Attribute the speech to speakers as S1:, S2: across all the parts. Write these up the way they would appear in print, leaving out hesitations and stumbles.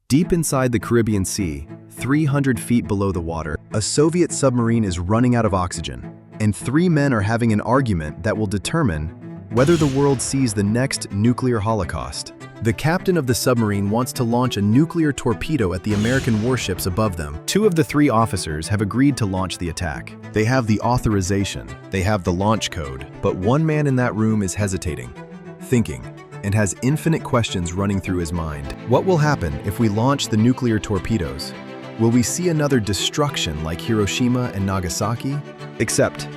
S1: Deep inside the Caribbean Sea, 300 feet below the water, a Soviet submarine is running out of oxygen, and three men are having an argument that will determine whether the world sees the next nuclear holocaust. The captain of the submarine wants to launch a nuclear torpedo at the American warships above them. Two of the three officers have agreed to launch the attack. They have the authorization, they have the launch code, but one man in that room is hesitating, thinking, and has infinite questions running through his mind. What will happen if we launch the nuclear torpedoes? Will we see another destruction like Hiroshima and Nagasaki? Except,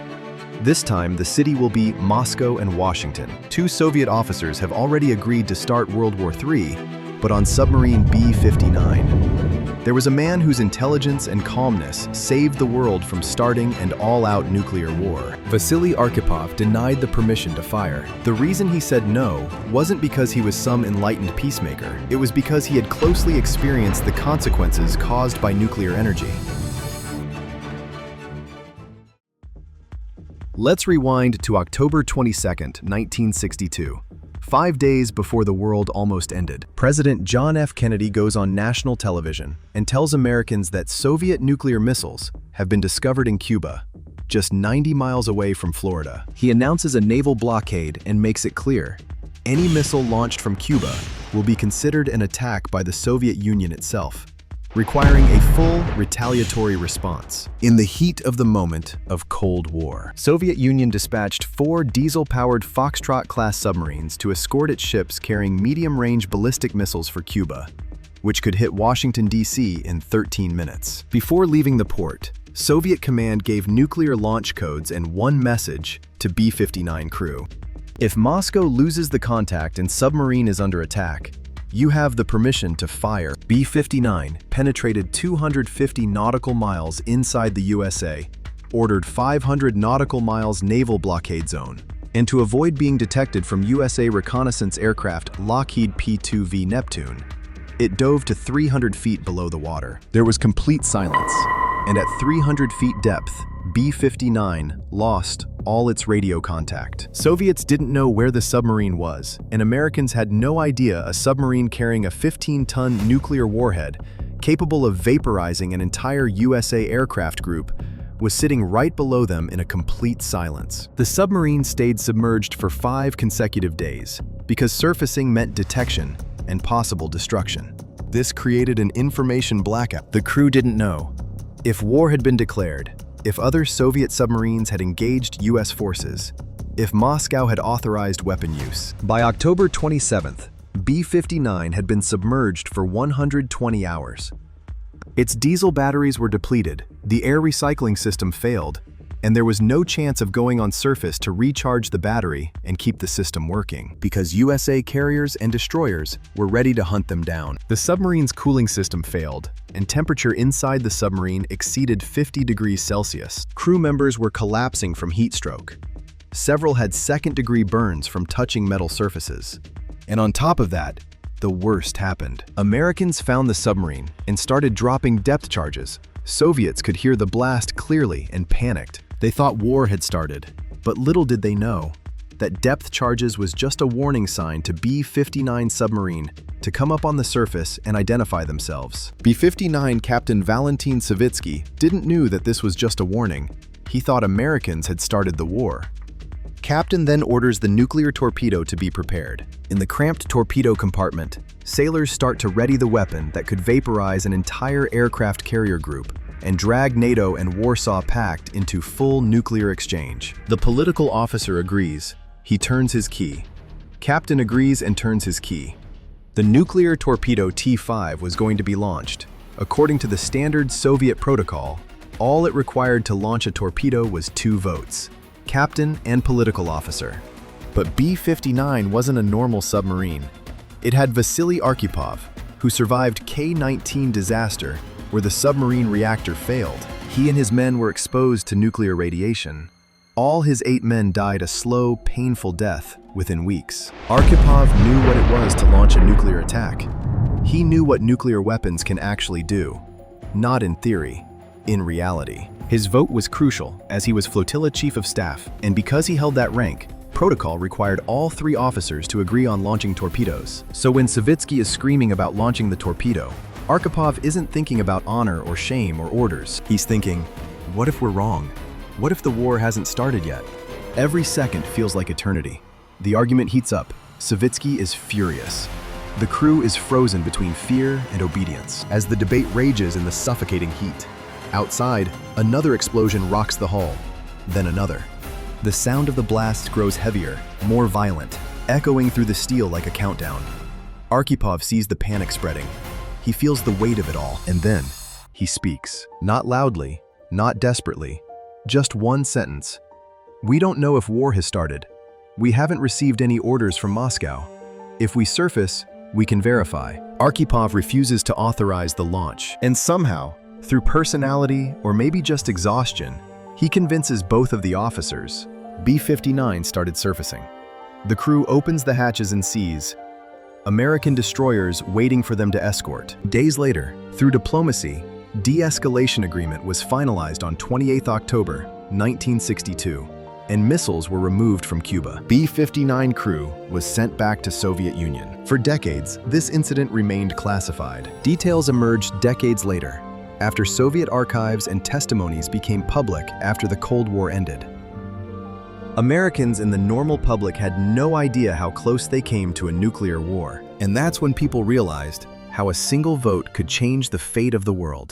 S1: this time the city will be Moscow and Washington. Two Soviet officers have already agreed to start World War III, but on submarine B-59. There was a man whose intelligence and calmness saved the world from starting an all-out nuclear war. Vasily Arkhipov denied the permission to fire. The reason he said no wasn't because he was some enlightened peacemaker. It was because he had closely experienced the consequences caused by nuclear energy. Let's rewind to October 22nd, 1962. 5 days before the world almost ended, President John F. Kennedy goes on national television and tells Americans that Soviet nuclear missiles have been discovered in Cuba, just 90 miles away from Florida. He announces a naval blockade and makes it clear, any missile launched from Cuba will be considered an attack by the Soviet Union itself, requiring a full retaliatory response. In the heat of the moment of Cold War, Soviet Union dispatched 4 diesel-powered Foxtrot-class submarines to escort its ships carrying medium-range ballistic missiles for Cuba, which could hit Washington, D.C. in 13 minutes. Before leaving the port, Soviet command gave nuclear launch codes and one message to B-59 crew. If Moscow loses the contact and submarine is under attack, you have the permission to fire. B-59 penetrated 250 nautical miles inside the USA, ordered 500 nautical miles naval blockade zone, and to avoid being detected from USA reconnaissance aircraft Lockheed P-2V Neptune, it dove to 300 feet below the water. There was complete silence, and at 300 feet depth, B-59 lost all its radio contact. Soviets didn't know where the submarine was, and Americans had no idea a submarine carrying a 15-ton nuclear warhead capable of vaporizing an entire USA aircraft group was sitting right below them in a complete silence. The submarine stayed submerged for 5 consecutive days because surfacing meant detection and possible destruction. This created an information blackout. The crew didn't know if war had been declared, if other Soviet submarines had engaged US forces, if Moscow had authorized weapon use. By October 27th, B-59 had been submerged for 120 hours. Its diesel batteries were depleted, the air recycling system failed, and there was no chance of going on surface to recharge the battery and keep the system working, because USA carriers and destroyers were ready to hunt them down. The submarine's cooling system failed, and temperature inside the submarine exceeded 50 degrees Celsius. Crew members were collapsing from heat stroke. Several had second-degree burns from touching metal surfaces. And on top of that, the worst happened. Americans found the submarine and started dropping depth charges. Soviets could hear the blast clearly and panicked. They thought war had started, but little did they know that depth charges was just a warning sign to B-59 submarine to come up on the surface and identify themselves. B-59 Captain Valentin Savitsky didn't know that this was just a warning. He thought Americans had started the war. Captain then orders the nuclear torpedo to be prepared. In the cramped torpedo compartment, sailors start to ready the weapon that could vaporize an entire aircraft carrier group and drag NATO and Warsaw Pact into full nuclear exchange. The political officer agrees. He turns his key. Captain agrees and turns his key. The nuclear torpedo T-5 was going to be launched. According to the standard Soviet protocol, all it required to launch a torpedo was 2 votes, captain and political officer. But B-59 wasn't a normal submarine. It had Vasily Arkhipov, who survived K-19 disaster where the submarine reactor failed. He and his men were exposed to nuclear radiation. All his 8 men died a slow, painful death within weeks. Arkhipov knew what it was to launch a nuclear attack. He knew what nuclear weapons can actually do. Not in theory, in reality. His vote was crucial as he was flotilla chief of staff, and because he held that rank, protocol required all 3 officers to agree on launching torpedoes. So when Savitsky is screaming about launching the torpedo, Arkhipov isn't thinking about honor or shame or orders. He's thinking, what if we're wrong? What if the war hasn't started yet? Every second feels like eternity. The argument heats up. Savitsky is furious. The crew is frozen between fear and obedience as the debate rages in the suffocating heat. Outside, another explosion rocks the hull, then another. The sound of the blast grows heavier, more violent, echoing through the steel like a countdown. Arkhipov sees the panic spreading. He feels the weight of it all, and then he speaks. Not loudly, not desperately, just one sentence. We don't know if war has started. We haven't received any orders from Moscow. If we surface, we can verify. Arkhipov refuses to authorize the launch, and somehow, through personality or maybe just exhaustion, he convinces both of the officers. B-59 started surfacing. The crew opens the hatches and sees American destroyers waiting for them to escort. Days later, through diplomacy, de-escalation agreement was finalized on 28 October 1962, and missiles were removed from Cuba. B-59 crew was sent back to Soviet Union. For decades, this incident remained classified. Details emerged decades later, after Soviet archives and testimonies became public after the Cold War ended. Americans and the normal public had no idea how close they came to a nuclear war, and that's when people realized how a single vote could change the fate of the world.